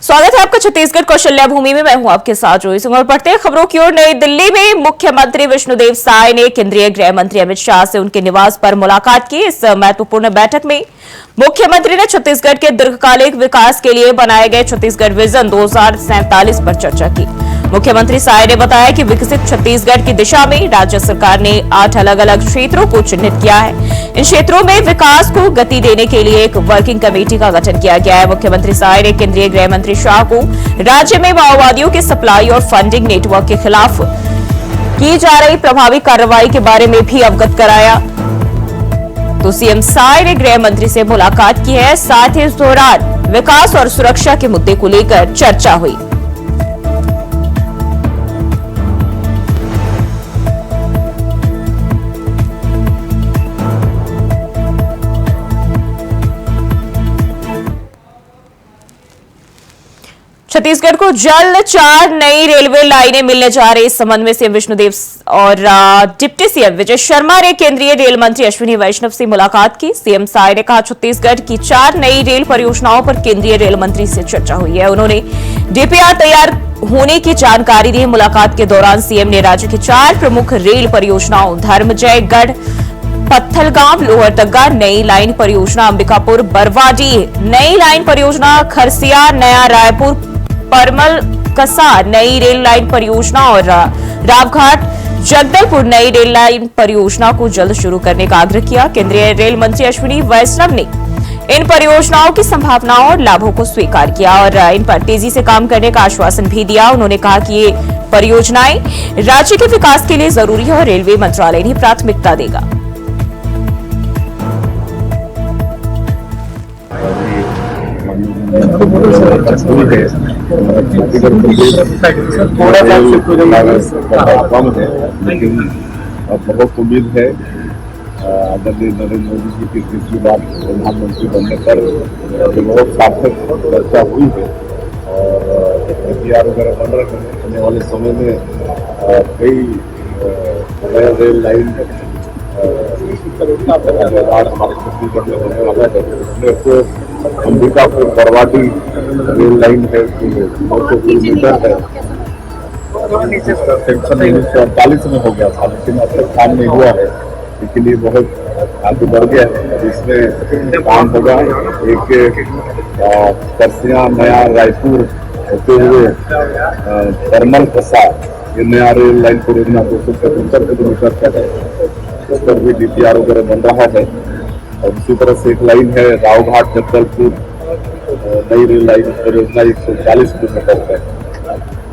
स्वागत है आपका छत्तीसगढ़ कौशल्या भूमि में। मैं हूं आपके साथ जोई सिंह और बढ़ते हैं खबरों की ओर। नई दिल्ली में मुख्यमंत्री विष्णुदेव साय ने केंद्रीय गृह मंत्री अमित शाह से उनके निवास पर मुलाकात की। इस महत्वपूर्ण बैठक में मुख्यमंत्री ने छत्तीसगढ़ के दीर्घकालिक विकास के लिए बनाए गए छत्तीसगढ़ विजन 2047 पर चर्चा की। मुख्यमंत्री साय ने बताया कि विकसित छत्तीसगढ़ की दिशा में राज्य सरकार ने 8 अलग-अलग क्षेत्रों को चिन्हित किया है। इन क्षेत्रों में विकास को गति देने के लिए एक वर्किंग कमेटी का गठन किया गया है। मुख्यमंत्री साय ने केंद्रीय गृह मंत्री शाह को राज्य में माओवादियों के सप्लाई और फंडिंग नेटवर्क के खिलाफ की जा रही प्रभावी कार्रवाई के बारे में भी अवगत कराया। तो सीएम साय ने गृह मंत्री से मुलाकात की है। साथ ही इस दौरान विकास और सुरक्षा के मुद्दे को लेकर चर्चा हुई। छत्तीसगढ़ को जल्द 4 नई रेलवे लाइनें मिलने जा रही। इस संबंध में सीएम विष्णुदेव और डिप्टी सीएम विजय शर्मा ने केंद्रीय रेल मंत्री अश्विनी वैष्णव से मुलाकात की। सीएम साय ने कहा छत्तीसगढ़ की 4 नई रेल परियोजनाओं पर केंद्रीय रेल मंत्री से चर्चा हुई है। उन्होंने डीपीआर तैयार होने की जानकारी दी। मुलाकात के दौरान सीएम ने राज्य की 4 प्रमुख रेल परियोजनाओं धर्मजयगढ़ पत्थलगांव लोहरदग्गा नई लाइन परियोजना, अंबिकापुर बरवाडीह नई लाइन परियोजना, खरसिया नया रायपुर परमल कसा नई रेल लाइन परियोजना और रावघाट जगदलपुर नई रेल लाइन परियोजना को जल्द शुरू करने का आग्रह किया। केंद्रीय रेल मंत्री अश्विनी वैष्णव ने इन परियोजनाओं की संभावनाओं और लाभों को स्वीकार किया और इन पर तेजी से काम करने का आश्वासन भी दिया। उन्होंने कहा कि ये परियोजनाएं राज्य के विकास के लिए जरूरी है और रेलवे मंत्रालय इन्हें प्राथमिकता देगा। कम है, लेकिन बहुत उम्मीद है आदरणीय नरेंद्र मोदी जी की तीसरी बार प्रधानमंत्री बनने पर बहुत सार्थक चर्चा हुई है और डीपीआर वगैरह बन रहे हैं। आने वाले समय में कई नया रेल लाइन हमारे छत्तीसगढ़ में होने वाला है। उसमें तो अंबिकापुर बरवाडी रेल लाइन है, 900 किलोमीटर है। सेक्शन 1948 में हो गया था, लेकिन अब तक काम नहीं हुआ है। लेकिन ये बहुत आगे बढ़ गया है। इसमें काम होगा। एक करसिया नया रायपुर होते हुए परमल कसा ये नया रेल लाइन परियोजना 275 किलोमीटर का है। उस पर भी डीपीआर वगैरह बन रहा है। और इसी तरह से एक लाइन है रावघाट जगदलपुर नई रेल लाइन परियोजना 140 किलोमीटर है।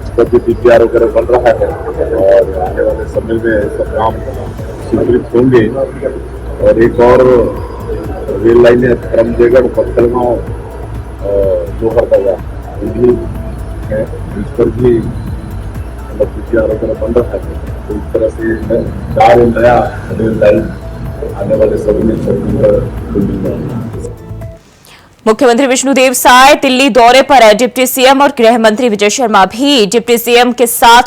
उस पर भी डीपीआर वगैरह बन रहा है और आने वाले समय में सब काम स्वीकृत होंगे। और एक और रेल लाइन है धर्मजयगढ़ पत्थलगांव लोहरदग्गा भी है। इस पर भी डीपीआर वगैरह बन रहा है। तो इस तरह से 4 नया रेल लाइन आने वाले समय में छत्तीसगढ़। मुख्यमंत्री विष्णुदेव साय दिल्ली दौरे पर है। डिप्टी सीएम और गृह मंत्री विजय शर्मा भी डिप्टी सीएम के साथ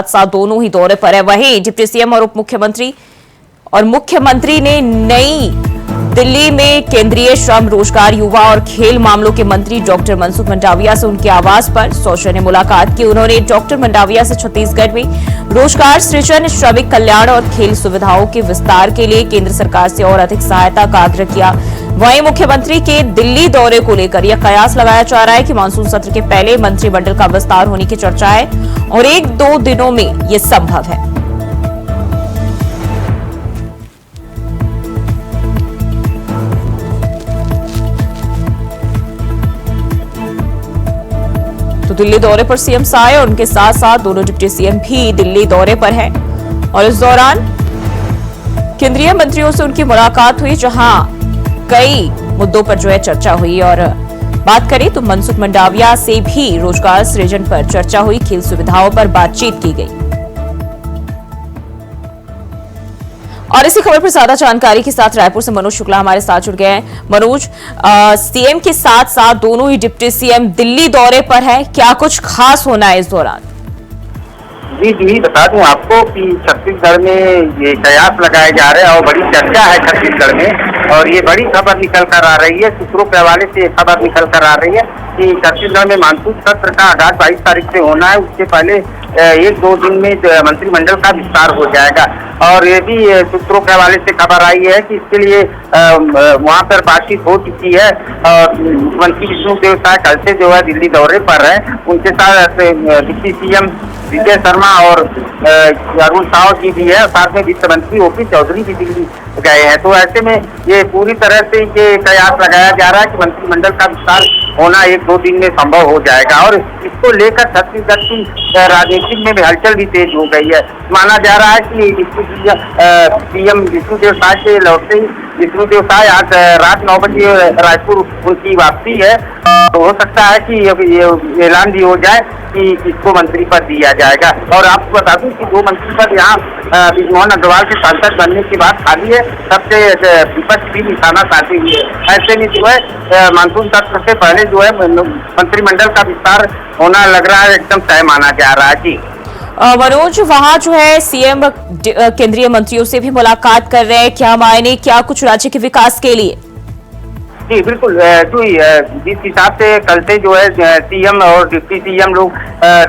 साथ दोनों ही दौरे पर है। वहीं डिप्टी सीएम और उप मुख्यमंत्री ने नई दिल्ली में केंद्रीय श्रम रोजगार युवा और खेल मामलों के मंत्री डॉक्टर मनसुख मंडाविया से उनके आवास पर सौजन्य मुलाकात की। उन्होंने डॉक्टर मंडाविया से छत्तीसगढ़ में रोजगार सृजन, श्रमिक कल्याण और खेल सुविधाओं के विस्तार के लिए केंद्र सरकार से और अधिक सहायता का आग्रह किया। वहीं मुख्यमंत्री के दिल्ली दौरे को लेकर यह कयास लगाया जा रहा है कि मानसून सत्र के पहले मंत्रिमंडल का विस्तार होने की चर्चा है और 1-2 दिनों में यह संभव है। तो दिल्ली दौरे पर सीएम साय और उनके साथ साथ दोनों डिप्टी सीएम भी दिल्ली दौरे पर हैं और इस दौरान केंद्रीय मंत्रियों से उनकी मुलाकात हुई, जहां कई मुद्दों पर चर्चा हुई। और बात करें तो मनसुख मंडाविया से भी रोजगार सृजन पर चर्चा हुई, खेल सुविधाओं पर बातचीत की गई। और इसी खबर पर ज्यादा जानकारी के साथ रायपुर से मनोज शुक्ला हमारे साथ जुड़ गए हैं। मनोज, सीएम के साथ साथ दोनों ही डिप्टी सीएम दिल्ली दौरे पर है, क्या कुछ खास होना है इस दौरान? जी बता दूं आपको कि छत्तीसगढ़ में ये कयास लगाए जा रहे हैं और बड़ी चर्चा है छत्तीसगढ़ में और ये बड़ी खबर निकल कर आ रही है, सूत्रों के हवाले से खबर निकल कर आ रही है कि छत्तीसगढ़ में मानसून सत्र का आगाज 22 तारीख से होना है। उसके पहले 1-2 दिन में मंत्रिमंडल का विस्तार हो जाएगा। और ये भी सूत्रों के हवाले से खबर आई है कि इसके लिए वहां पर बातचीत हो चुकी है। मुख्यमंत्री विष्णुदेव साय कल से जो है दिल्ली दौरे पर है। उनके साथ डिप्टी सीएम विजय शर्मा और अरुण साव जी भी है, साथ में वित्त मंत्री ओपी चौधरी भी दिल्ली गए हैं। तो ऐसे में ये पूरी तरह से ये कयास लगाया जा रहा है कि मंत्रिमंडल का विस्तार होना 1-2 दिन में संभव हो जाएगा। और इसको लेकर छत्तीसगढ़ की राजनीति में भी हलचल भी तेज हो गई है। माना जा रहा है कि सीएम विष्णुदेव साय से लौटते ही विष्णुदेव साय आज रात 9 बजे रायपुर उनकी वापसी है। तो हो सकता है कि ये ऐलान भी हो जाए कि इसको मंत्री पद दिया जाएगा। और आपको बता दूं कि 2 मंत्री पद यहाँ ब्रिजमोहन अग्रवाल के सांसद बनने के बाद खाली है। सबसे विपक्ष भी निशाना साधी हुई है। ऐसे में जो है मानसून सत्र से पहले जो है मंत्रिमंडल का विस्तार होना लग रहा है, एकदम तय माना जा रहा है। जी मनोज, वहां जो है सीएम केंद्रीय मंत्रियों से भी मुलाकात कर रहे हैं, क्या मायने, क्या कुछ राज्य के विकास के लिए? जी बिल्कुल, जिस हिसाब से कल से जो है सीएम और डिप्टी सीएम लोग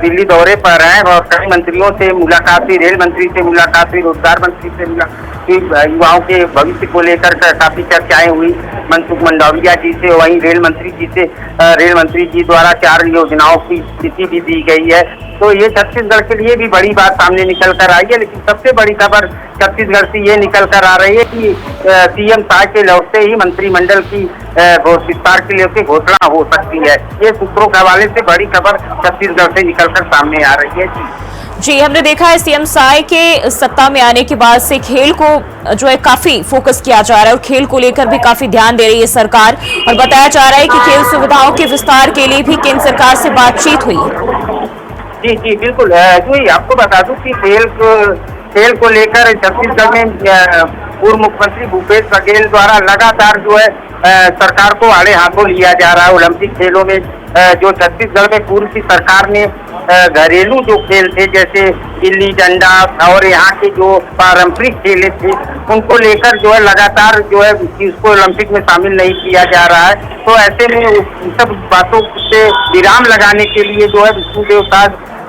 दिल्ली दौरे पर हैं और कई मंत्रियों से मुलाकात हुई, रेल मंत्री से मुलाकात हुई, रोजगार मंत्री से मुलाकात हुई, युवाओं के भविष्य को लेकर काफी चर्चाएं हुई मनसुख मंडाविया जी से। वहीं रेल मंत्री जी से रेल मंत्री जी द्वारा 4 योजनाओं की स्थिति भी दी गई है। तो ये छत्तीसगढ़ के लिए भी बड़ी बात सामने निकल कर आई है। लेकिन सबसे बड़ी खबर छत्तीसगढ़ से ये निकल कर आ रही है कि सीएम साय के लौटते ही मंत्रिमंडल की विस्तार के लिए घोषणा हो सकती है। ये सूत्रों के हवाले से बड़ी खबर छत्तीसगढ़ से निकलकर सामने आ रही है। जी, हमने देखा है सीएम साय के सत्ता में आने के बाद से खेल को जो है काफी फोकस किया जा रहा है और खेल को लेकर भी काफी ध्यान दे रही है सरकार। और बताया जा रहा है कि खेल सुविधाओं के विस्तार के लिए भी केंद्र सरकार से बातचीत हुई है। जी बिल्कुल, जी आपको बता दूं कि खेल को लेकर छत्तीसगढ़ में पूर्व मुख्यमंत्री भूपेश बघेल द्वारा लगातार जो है सरकार को आड़े हाथों लिया जा रहा है। ओलंपिक खेलों में जो छत्तीसगढ़ में पूर्व की सरकार ने घरेलू जो खेल थे जैसे गिल्ली डंडा और यहाँ के जो पारंपरिक खेल थे उनको लेकर जो है लगातार जो है उसको ओलंपिक में शामिल नहीं किया जा रहा है। तो ऐसे में इन सब बातों से विराम लगाने के लिए जो है विष्णुदेव साय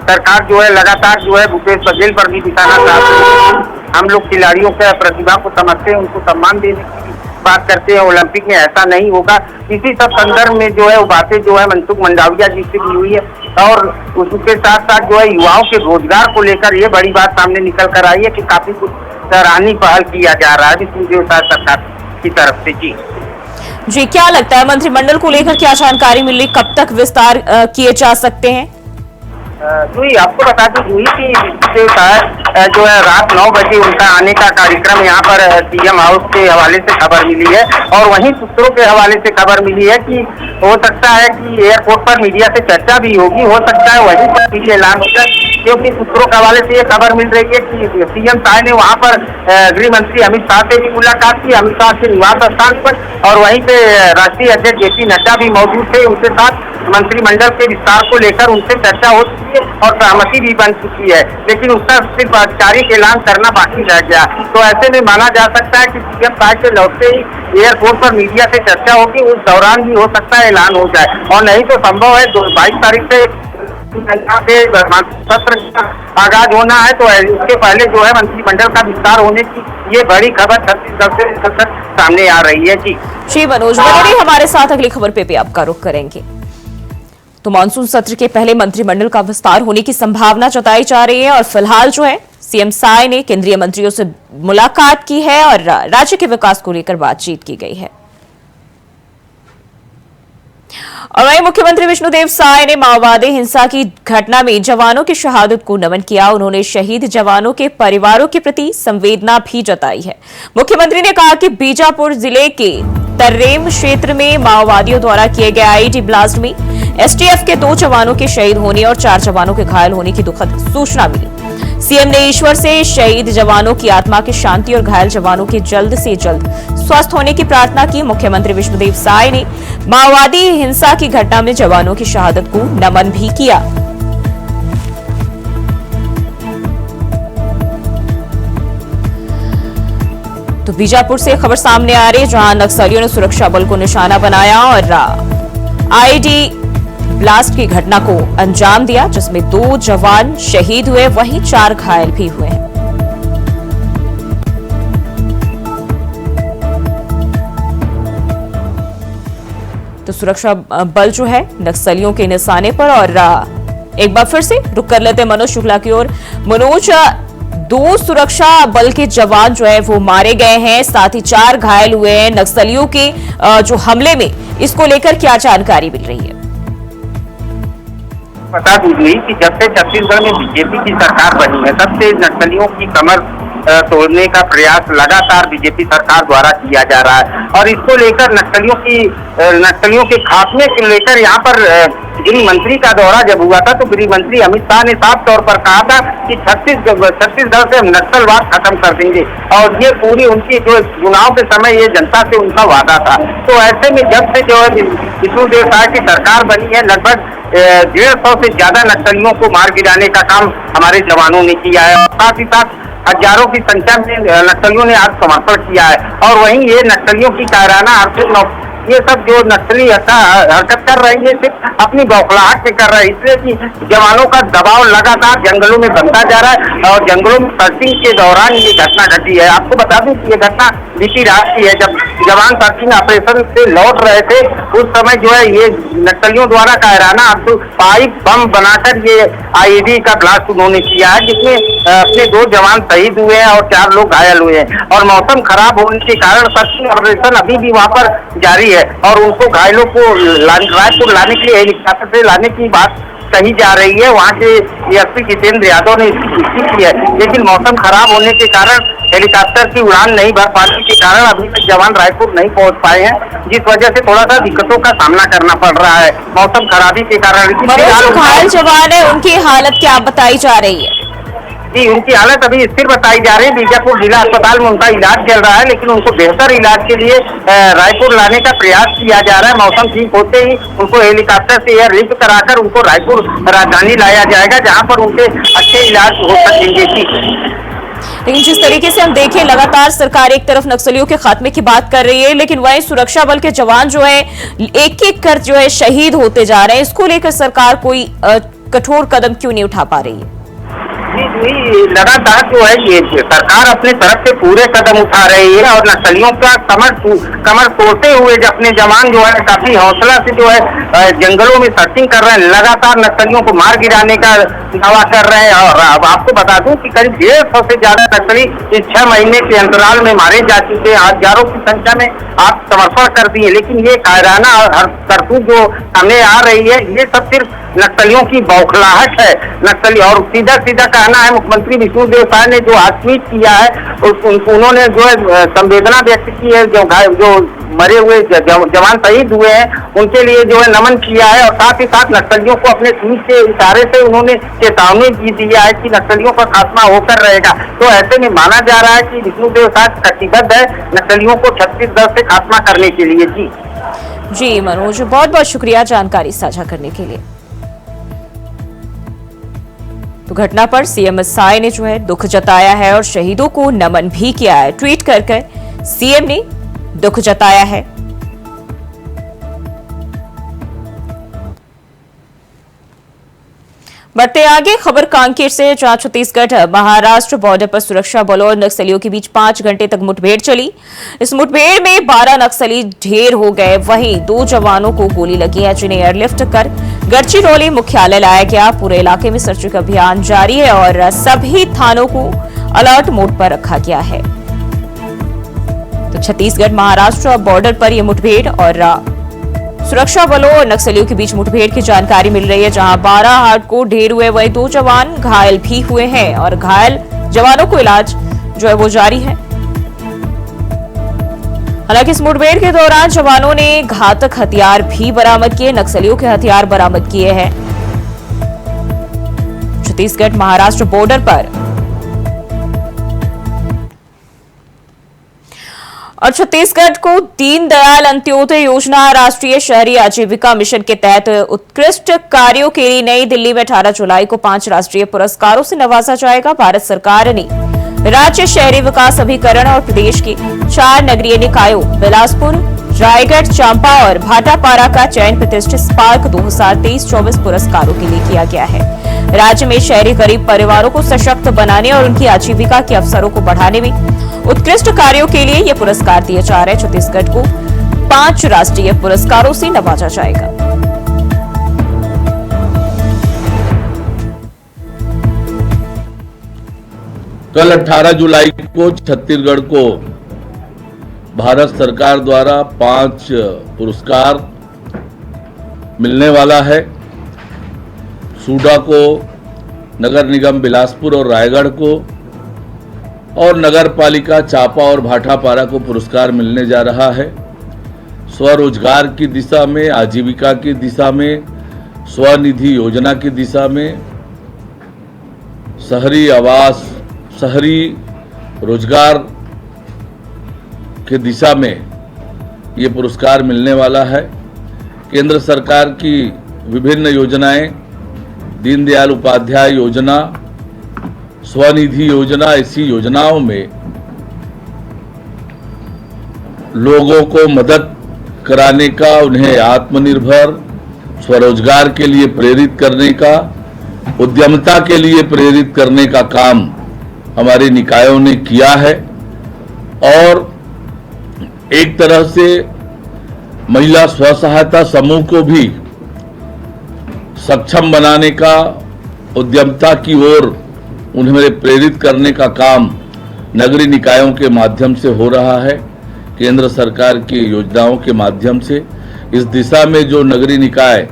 सरकार जो है लगातार जो है भूपेश बघेल पर भी निशाना साधती है। हम लोग खिलाड़ियों के प्रतिभा को समझते हैं, उनको सम्मान देने की बात करते हैं। ओलंपिक में ऐसा नहीं होगा। इसी सब संदर्भ में जो है वो बातें जो है मनसुख मंडाविया जी से भी हुई है। और उसके साथ साथ जो है युवाओं के रोजगार को लेकर ये बड़ी बात सामने निकल कर आई है कि काफी कुछ सराहनीय पहल किया जा रहा है विष्णुदेव साय सरकार की तरफ से। जी, क्या लगता है मंत्रिमंडल को लेकर क्या जानकारी मिल रही, कब तक विस्तार किए जा सकते हैं? जी आपको बता दूं हुई कि जो है रात 9 बजे उनका आने का कार्यक्रम यहाँ पर सीएम हाउस के हवाले से खबर मिली है। और वहीं सूत्रों के हवाले से खबर मिली है कि हो सकता है कि एयरपोर्ट पर मीडिया से चर्चा भी होगी, हो सकता है वहीं पर भी ऐलान हो जाए। क्योंकि सूत्रों के हवाले से ये खबर मिल रही है कि सीएम साय ने वहाँ पर गृह मंत्री अमित शाह से भी मुलाकात की, अमित शाह के निवास स्थान पर। और वहीं पे राष्ट्रीय अध्यक्ष जेपी नड्डा भी मौजूद थे। उनके साथ मंत्रिमंडल के विस्तार को लेकर उनसे चर्चा हो चुकी है और सहमति भी बन चुकी है। लेकिन उसका सिर्फ आधिकारिक ऐलान करना बाकी रह गया। तो ऐसे में माना जा सकता है कि सीएम साय के लौटते ही एयरपोर्ट पर मीडिया से चर्चा होगी, उस दौरान भी हो सकता है ऐलान हो जाए। और नहीं तो संभव है 22 तारीख से सत्र का आगाज होना है, तो इसके पहले जो है मंत्रिमंडल का विस्तार होने की ये बड़ी खबर छत्तीसगढ़ से सामने आ रही है। जी मनोज, हमारे साथ अगली खबर पे भी आपका रुख करेंगे। तो मानसून सत्र के पहले मंत्रिमंडल का विस्तार होने की संभावना जताई जा रही है और फिलहाल जो है सीएम साय ने केंद्रीय मंत्रियों से मुलाकात की है और राज्य के विकास को लेकर बातचीत की गई है। और वहीं मुख्यमंत्री विष्णुदेव साय ने माओवादी हिंसा की घटना में जवानों की शहादत को नमन किया। उन्होंने शहीद जवानों के परिवारों के प्रति संवेदना भी जताई है। मुख्यमंत्री ने कहा कि बीजापुर जिले के तर्रेम क्षेत्र में माओवादियों द्वारा किए गए आईईडी ब्लास्ट में एसटीएफ के 2 जवानों के शहीद होने और 4 जवानों के घायल होने की दुखद सूचना मिली। सीएम ने ईश्वर से शहीद जवानों की आत्मा की शांति और घायल जवानों के जल्द से जल्द स्वस्थ होने की प्रार्थना की। मुख्यमंत्री विष्णुदेव साय ने माओवादी हिंसा की घटना में जवानों की शहादत को नमन भी किया। तो बीजापुर से खबर सामने आ रही है, जहां नक्सलियों ने सुरक्षा बल को निशाना बनाया और आईडी ब्लास्ट की घटना को अंजाम दिया, जिसमें 2 जवान शहीद हुए, वहीं 4 घायल भी हुए हैं। तो सुरक्षा बल जो है नक्सलियों के निशाने पर। और एक बार फिर से रुक कर लेते हैं मनोज शुक्ला की ओर। मनोज, 2 सुरक्षा बल के जवान जो है वो मारे गए हैं, साथ ही 4 घायल हुए हैं नक्सलियों के जो हमले में, इसको लेकर क्या जानकारी मिल रही है? बता दूंगी कि जब से छत्तीसगढ़ में बीजेपी की सरकार बनी है, तब से नक्सलियों की कमर तोड़ने का प्रयास लगातार बीजेपी सरकार द्वारा किया जा रहा है। और इसको लेकर नक्सलियों के खात्मे को लेकर यहाँ पर गृह मंत्री का दौरा जब हुआ था, तो गृह मंत्री अमित शाह ने साफ तौर पर कहा था कि छत्तीसगढ़ से हम नक्सलवाद खत्म कर देंगे। और ये पूरी उनकी जो चुनाव के समय ये जनता से उनका वादा था। तो ऐसे में जब से जो है विष्णुदेव साय की सरकार बनी है, लगभग 150 से ज्यादा नक्सलियों को मार गिराने का काम हमारे जवानों ने किया है। और साथ ही साथ हजारों की संख्या में नक्सलियों ने आत्मसमर्पण किया है। और वहीं ये नक्सलियों की कायराना हरकत, ये सब जो नक्सली हरकत कर रही है, सिर्फ अपनी बौखलाहट से कर रहे हैं, इसलिए कि जवानों का दबाव लगातार जंगलों में बनता जा रहा है। और जंगलों में सर्चिंग के दौरान ये घटना घटी है। आपको बता दूं कि ये घटना बीती रात की है, जब जवान सर्चिंग ऑपरेशन से लौट रहे थे, उस समय जो है ये नक्सलियों द्वारा कायराना पाइप बम बनाकर ये आईडी का ब्लास्ट उन्होंने किया है, जिसमें अपने 2 जवान शहीद हुए हैं और 4 लोग घायल हुए हैं। और मौसम खराब होने के कारण सर्चिंग ऑपरेशन अभी भी वहाँ पर जारी है। और उनको घायलों को रायपुर लाने के लिए हेलीकॉप्टर से लाने की बात कही जा रही है। वहाँ के एसपी जितेंद्र यादव ने इसकी पुष्टि की है, लेकिन मौसम खराब होने के कारण हेलीकॉप्टर की उड़ान नहीं भर पाने के कारण अभी तक जवान रायपुर नहीं पहुँच पाए हैं, जिस वजह से थोड़ा सा दिक्कतों का सामना करना पड़ रहा है मौसम खराबी के कारण। जो घायल जवान है उनकी हालत क्या बताई जा रही है? जी, उनकी हालत अभी स्थिर बताई जा रही है। बीजापुर जिला अस्पताल में उनका इलाज चल रहा है, लेकिन उनको बेहतर इलाज के लिए रायपुर लाने का प्रयास किया जा रहा है। मौसम ठीक होते ही उनको हेलीकॉप्टर से एयरलिफ्ट कराकर उनको रायपुर राजधानी लाया जाएगा, जहां पर उनके अच्छे इलाज हो सकेंगे। लेकिन जिस तरीके से हम देखें, लगातार सरकार एक तरफ नक्सलियों के खात्मे की बात कर रही है, लेकिन वहीं सुरक्षा बल के जवान जो है एक-एक कर जो है शहीद होते जा रहे हैं। इसको लेकर सरकार कोई कठोर कदम क्यों नहीं उठा पा रही है? लगातार जो है ये सरकार अपने तरफ से पूरे कदम उठा रही है और नक्सलियों का कमर तोड़ते हुए अपने जवान जो है काफी हौसला से जो है जंगलों में सर्चिंग कर रहे हैं, लगातार नक्सलियों को मार गिराने का दावा कर रहे हैं। और अब आपको बता दूं कि करीब 150 से ज्यादा नक्सली इस 6 महीने के अंतराल में मारे जा चुके हैं, हजारों की संख्या में आत्मसमर्पण कर दिए। लेकिन ये कायराना करतूत जो सामने आ रही है, ये सब सिर्फ नक्सलियों की बौखलाहट है। नक्सली और सीधा कहना है, मुख्यमंत्री विष्णुदेव साय ने जो आज ट्वीट किया है, उन्होंने जो है संवेदना व्यक्त की है, जो मरे हुए जवान शहीद हुए हैं उनके लिए जो है नमन किया है। और साथ ही साथ नक्सलियों को अपने ट्वीट के इशारे से उन्होंने चेतावनी भी दिया है कि नक्सलियों का खात्मा होकर रहेगा। तो ऐसे में माना जा रहा है कि विष्णुदेव साय कटिबद्ध है नक्सलियों को छत्तीसगढ़ से खात्मा करने के लिए। जी मनोज, बहुत बहुत शुक्रिया जानकारी साझा करने के लिए। तो घटना पर सीएम साय ने जो है दुख जताया है और शहीदों को नमन भी किया है। ट्वीट कर सीएम ने दुख जताया है। बढ़ते आगे खबर कांकेर से, जहां छत्तीसगढ़ महाराष्ट्र बॉर्डर पर सुरक्षा बलों और नक्सलियों के बीच 5 घंटे तक मुठभेड़ चली। इस मुठभेड़ में 12 नक्सली ढेर हो गए, वहीं 2 जवानों को गोली लगी है, जिन्हें एयरलिफ्ट कर गढ़चिरौली मुख्यालय लाया गया। पूरे इलाके में सर्चिंग अभियान जारी है और सभी थानों को अलर्ट मोड पर रखा गया है। तो छत्तीसगढ़ महाराष्ट्र बॉर्डर पर यह मुठभेड़ और सुरक्षा बलों और नक्सलियों के बीच मुठभेड़ की जानकारी मिल रही है, जहां 12 हार्डकोर ढेर हुए, वहीं 2 जवान घायल भी हुए हैं और घायल जवानों को इलाज जो है वो जारी है। हालांकि इस मुठभेड़ के दौरान जवानों ने घातक हथियार भी बरामद किए, नक्सलियों के हथियार बरामद किए हैं। छत्तीसगढ़ महाराष्ट्र बॉर्डर पर और छत्तीसगढ़ को दीनदयाल अंत्योदय योजना राष्ट्रीय शहरी आजीविका मिशन के तहत उत्कृष्ट कार्यों के लिए नई दिल्ली में 18 जुलाई को 5 राष्ट्रीय पुरस्कारों से नवाजा जाएगा। भारत सरकार ने राज्य शहरी विकास अभिकरण और प्रदेश के 4 नगरीय निकायों बिलासपुर, रायगढ़, चांपा और भाटापारा का चयन प्रतिष्ठित स्पार्क 2023-24 पुरस्कारों के लिए किया गया है। राज्य में शहरी गरीब परिवारों को सशक्त बनाने और उनकी आजीविका के अवसरों को बढ़ाने में उत्कृष्ट कार्यों के लिए ये पुरस्कार दिए जा रहे हैं। छत्तीसगढ़ को 5 राष्ट्रीय पुरस्कारों से नवाजा जाएगा। कल 18 जुलाई को छत्तीसगढ़ को भारत सरकार द्वारा 5 पुरस्कार मिलने वाला है। सूडा को, नगर निगम बिलासपुर और रायगढ़ को और नगर पालिका चांपा और भाटापारा को पुरस्कार मिलने जा रहा है। स्वरोजगार की दिशा में, आजीविका की दिशा में, स्वनिधि योजना की दिशा में, शहरी आवास, शहरी रोजगार के दिशा में ये पुरस्कार मिलने वाला है। केंद्र सरकार की विभिन्न योजनाएं, दीनदयाल उपाध्याय योजना, स्वनिधि योजना, ऐसी योजनाओं में लोगों को मदद कराने का, उन्हें आत्मनिर्भर स्वरोजगार के लिए प्रेरित करने का, उद्यमता के लिए प्रेरित करने का काम हमारे निकायों ने किया है। और एक तरह से महिला स्व सहायता समूह को भी सक्षम बनाने का, उद्यमता की ओर उन्हें प्रेरित करने का काम नगरीय निकायों के माध्यम से हो रहा है। केंद्र सरकार की योजनाओं के माध्यम से इस दिशा में जो नगरीय निकाय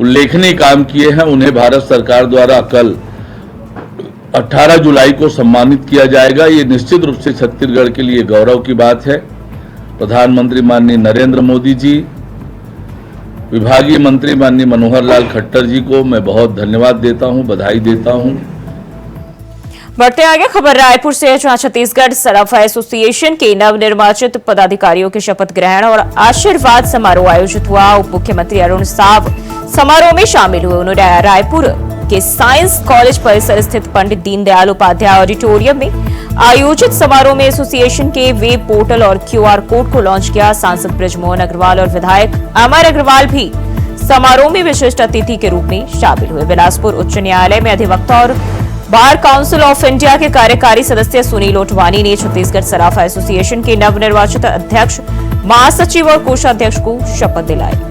उल्लेखनीय काम किए हैं, उन्हें भारत सरकार द्वारा कल 18 जुलाई को सम्मानित किया जाएगा। ये निश्चित रूप से छत्तीसगढ़ के लिए गौरव की बात है। प्रधानमंत्री माननीय नरेंद्र मोदी जी, विभागीय मंत्री माननीय मनोहर लाल खट्टर जी को मैं बहुत धन्यवाद देता हूं, बधाई देता हूं। बढ़ते आगे खबर रायपुर से, जहां छत्तीसगढ़ सराफा एसोसिएशन के नवनिर्वाचित पदाधिकारियों के शपथ ग्रहण और आशीर्वाद समारोह आयोजित हुआ। उप मुख्यमंत्री अरुण साव समारोह में शामिल हुए। उन्होंने रायपुर के साइंस कॉलेज परिसर स्थित पंडित दीनदयाल उपाध्याय ऑडिटोरियम में आयोजित समारोह में एसोसिएशन के वेब पोर्टल और क्यूआर कोड को लॉन्च किया। सांसद बृजमोहन अग्रवाल और विधायक अमर अग्रवाल भी समारोह में विशिष्ट अतिथि के रूप में शामिल हुए। बिलासपुर उच्च न्यायालय में अधिवक्ता और बार काउंसिल ऑफ इंडिया के कार्यकारी सदस्य सुनील ओटवानी ने छत्तीसगढ़ सराफा एसोसिएशन के नवनिर्वाचित अध्यक्ष, महासचिव और कोषाध्यक्ष को शपथ दिलाई।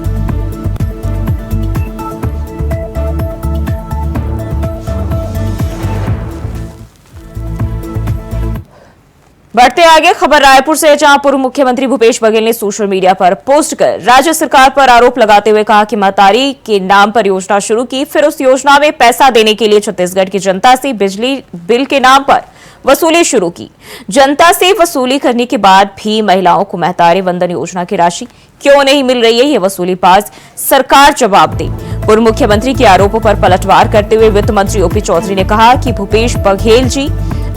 बढ़ते आगे खबर रायपुर से, जहां पूर्व मुख्यमंत्री भूपेश बघेल ने सोशल मीडिया पर पोस्ट कर राज्य सरकार पर आरोप लगाते हुए कहा कि महतारी के नाम पर योजना शुरू की, फिर उस योजना में पैसा देने के लिए छत्तीसगढ़ की जनता से बिजली बिल के नाम पर वसूली शुरू की। जनता से वसूली करने के बाद भी महिलाओं को महतारी वंदन योजना की राशि क्यों नहीं मिल रही है, ये वसूलीबाज सरकार जवाब दे। पूर्व मुख्यमंत्री के आरोपों पर पलटवार करते हुए वित्त मंत्री ओपी चौधरी ने कहा कि भूपेश बघेल जी,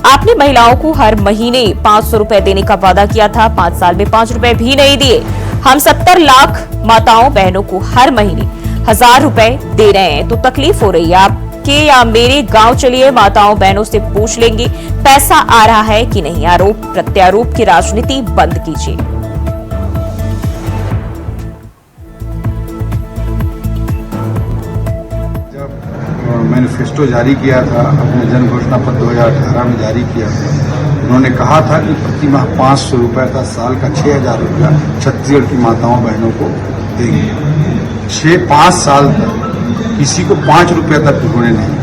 आपने महिलाओं को हर महीने 500 रुपए देने का वादा किया था, 5 साल में 5 रुपए भी नहीं दिए। हम 70 लाख माताओं बहनों को हर महीने 1000 रुपए दे रहे हैं, तो तकलीफ हो रही है आपके या मेरे गांव चलिए, माताओं बहनों से पूछ लेंगे पैसा आ रहा है कि नहीं। आरोप प्रत्यारोप की राजनीति बंद कीजिए। मैनिफेस्टो जारी किया था, अपने जन घोषणा पत्र 2018 में जारी किया था। उन्होंने कहा था कि प्रति माह 500 रुपये का, साल का 6000 रुपया छत्तीसगढ़ की माताओं बहनों को देंगे। 5 साल तक किसी को 5 रुपये तक उन्होंने नहीं।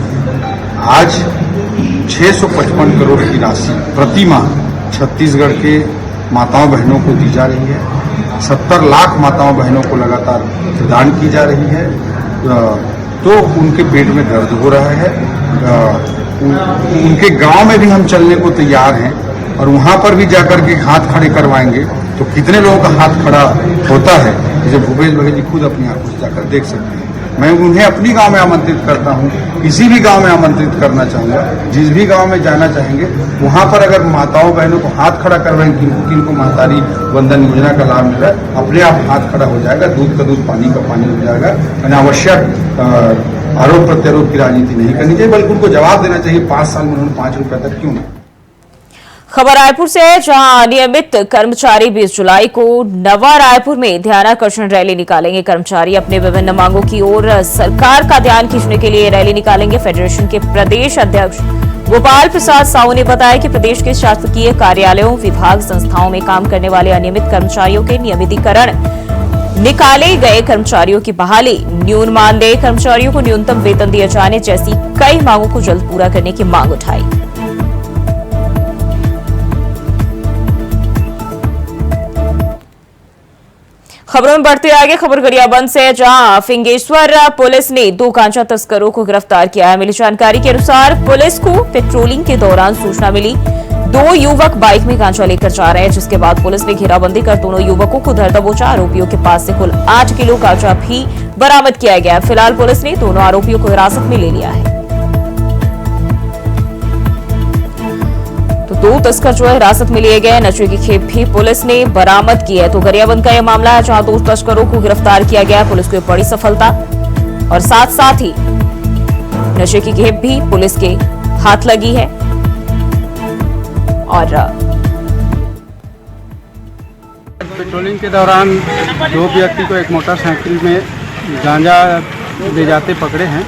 आज 655 करोड़ की राशि प्रति माह छत्तीसगढ़ के माताओं बहनों को दी जा रही है। 70 लाख माताओं बहनों को लगातार प्रदान की जा रही है। तो उनके पेट में दर्द हो रहा है। उनके गांव में भी हम चलने को तैयार हैं और वहां पर भी जाकर के हाथ खड़े करवाएंगे तो कितने लोगों का हाथ खड़ा होता है, जैसे भूपेश बघेल जी खुद अपनी आंखों से जाकर देख सकते हैं। मैं उन्हें अपनी गांव में आमंत्रित करता हूं, किसी भी गांव में आमंत्रित करना चाहूंगा। जिस भी गांव में जाना चाहेंगे वहां पर अगर माताओं बहनों को हाथ खड़ा करवाएंगे, किनको महतारी वंदन योजना का लाभ मिल रहा है, अपने आप हाथ खड़ा हो जाएगा, दूध का दूध पानी का पानी हो जाएगा। अनावश्यक आरोप प्रत्यारोप की राजनीति नहीं करनी चाहिए, बल्कि उनको जवाब देना चाहिए 5 साल में उन्होंने 5 रुपए तक क्यों नहीं। खबर रायपुर से है, जहां अनियमित कर्मचारी 20 जुलाई को नवा रायपुर में ध्यानाकर्षण रैली निकालेंगे। कर्मचारी अपने विभिन्न मांगों की ओर सरकार का ध्यान खींचने के लिए रैली निकालेंगे। फेडरेशन के प्रदेश अध्यक्ष गोपाल प्रसाद साहू ने बताया कि प्रदेश के शासकीय कार्यालयों, विभाग, संस्थाओं में काम करने वाले अनियमित कर्मचारियों के नियमितीकरण, निकाले गए कर्मचारियों की बहाली, न्यून मानदेय कर्मचारियों को न्यूनतम वेतन दिए जाने जैसी कई मांगों को जल्द पूरा करने की मांग उठाई। खबरों में बढ़ते आगे, खबर गरियाबंद से, जहां फिंगेश्वर पुलिस ने 2 गांजा तस्करों को गिरफ्तार किया है। मिली जानकारी के अनुसार पुलिस को पेट्रोलिंग के दौरान सूचना मिली 2 युवक बाइक में गांजा लेकर जा रहे हैं, जिसके बाद पुलिस ने घेराबंदी कर दोनों युवकों को धर दबोचा। आरोपियों के पास से कुल 8 किलो गांजा भी बरामद किया गया। फिलहाल पुलिस ने दोनों आरोपियों को हिरासत में ले लिया है। तो 2 तस्कर जो है हिरासत में लिए गए। नशे की खेप भी पुलिस ने बरामद की है। तो गरियाबंद का यह मामला है, जहां 2 तस्करों को गिरफ्तार किया गया। पुलिस को बड़ी सफलता और साथ ही नशे की खेप भी पुलिस के हाथ लगी है। और पेट्रोलिंग के दौरान 2 व्यक्ति को एक मोटरसाइकिल में गांजा ले जाते पकड़े हैं,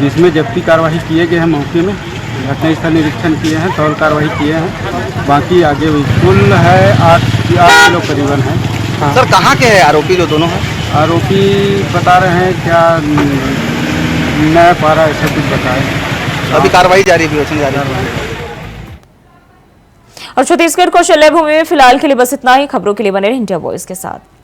जिसमें जब्ती कार्रवाई किए गए हैं। मौके में घटनास्थल निरीक्षण किए हैं, तौल कार्रवाई किए हैं। बाकी आगे हुई कुल है 8 किलो करीबन है। हाँ। सर कहाँ के हैं आरोपी जो दोनों हैं? आरोपी बता रहे हैं क्या नया पारा ऐसा कुछ बताए। अभी कार्रवाई जारी, विवेचन जारी है। और छत्तीसगढ़ को शल्य भूमि में फिलहाल के लिए बस इतना ही। खबरों के लिए बने रहे इंडिया वॉइस के साथ।